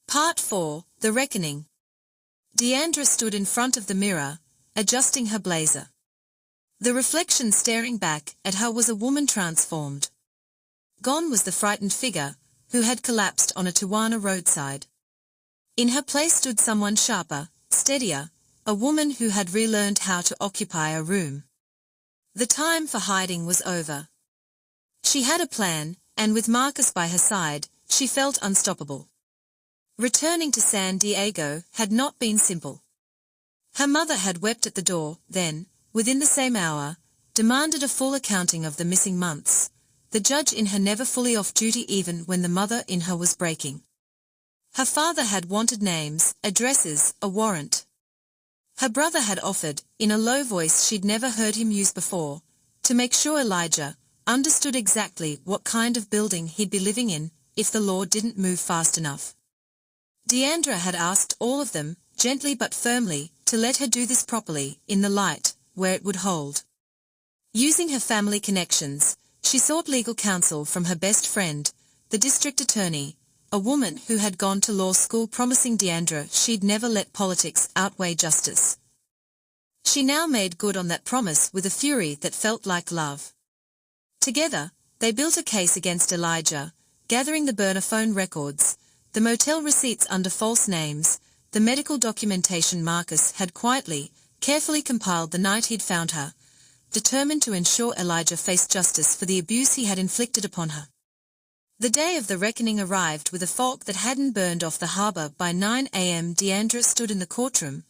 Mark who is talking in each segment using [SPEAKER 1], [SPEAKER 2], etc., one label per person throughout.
[SPEAKER 1] Part 4, The Reckoning. Deandra stood in front of the mirror, adjusting her blazer. The reflection staring back at her was a woman transformed. Gone was the frightened figure, who had collapsed on a Tijuana roadside. In her place stood someone sharper, steadier, a woman who had relearned how to occupy a room. The time for hiding was over. She had a plan, and with Marcus by her side, she felt unstoppable. Returning to San Diego had not been simple. Her mother had wept at the door, then, within the same hour, demanded a full accounting of the missing months, the judge in her never fully off duty even when the mother in her was breaking. Her father had wanted names, addresses, a warrant. Her brother had offered, in a low voice she'd never heard him use before, to make sure Elijah understood exactly what kind of building he'd be living in if the law didn't move fast enough. Deandra had asked all of them, gently but firmly, to let her do this properly, in the light, where it would hold. Using her family connections, she sought legal counsel from her best friend, the district attorney, a woman who had gone to law school promising Deandra she'd never let politics outweigh justice. She now made good on that promise with a fury that felt like love. Together, they built a case against Elijah, gathering the burner phone records, the motel receipts under false names, the medical documentation Marcus had quietly, carefully compiled the night he'd found her, determined to ensure Elijah faced justice for the abuse he had inflicted upon her. The day of the reckoning arrived with a fog that hadn't burned off the harbor by 9 a.m. Deandra stood in the courtroom,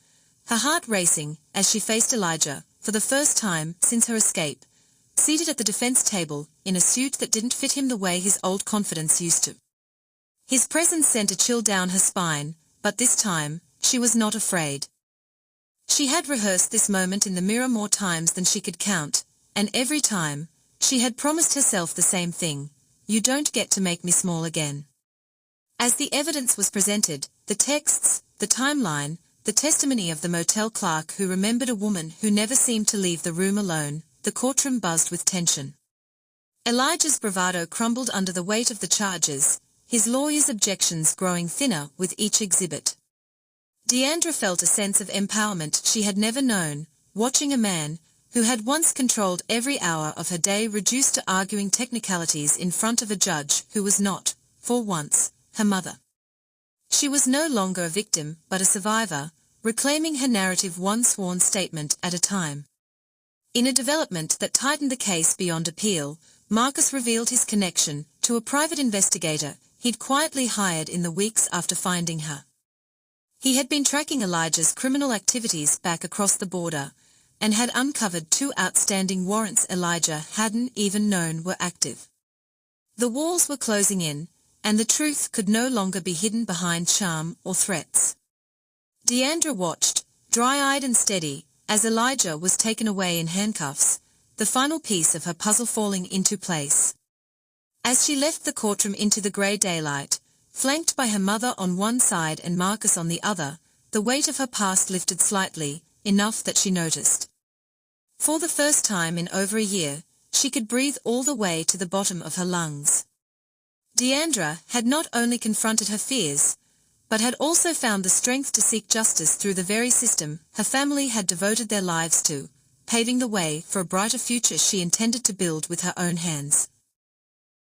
[SPEAKER 1] her heart racing as she faced Elijah, for the first time since her escape, seated at the defense table in a suit that didn't fit him the way his old confidence used to. His presence sent a chill down her spine, but this time, she was not afraid. She had rehearsed this moment in the mirror more times than she could count, and every time, she had promised herself the same thing: you don't get to make me small again. As the evidence was presented, the texts, the timeline, the testimony of the motel clerk who remembered a woman who never seemed to leave the room alone, the courtroom buzzed with tension. Elijah's bravado crumbled under the weight of the charges, his lawyer's objections growing thinner with each exhibit. Deandra felt a sense of empowerment she had never known, watching a man, who had once controlled every hour of her day, reduced to arguing technicalities in front of a judge who was not, for once, her mother. She was no longer a victim but a survivor, reclaiming her narrative one sworn statement at a time. In a development that tightened the case beyond appeal, Marcus revealed his connection to a private investigator he'd quietly hired in the weeks after finding her. He had been tracking Elijah's criminal activities back across the border, and had uncovered 2 outstanding warrants Elijah hadn't even known were active. The walls were closing in, and the truth could no longer be hidden behind charm or threats. Deandra watched, dry-eyed and steady, as Elijah was taken away in handcuffs, the final piece of her puzzle falling into place. As she left the courtroom into the grey daylight, flanked by her mother on one side and Marcus on the other, the weight of her past lifted slightly, enough that she noticed. For the first time in over a year, she could breathe all the way to the bottom of her lungs. Deandra had not only confronted her fears, but had also found the strength to seek justice through the very system her family had devoted their lives to, paving the way for a brighter future she intended to build with her own hands.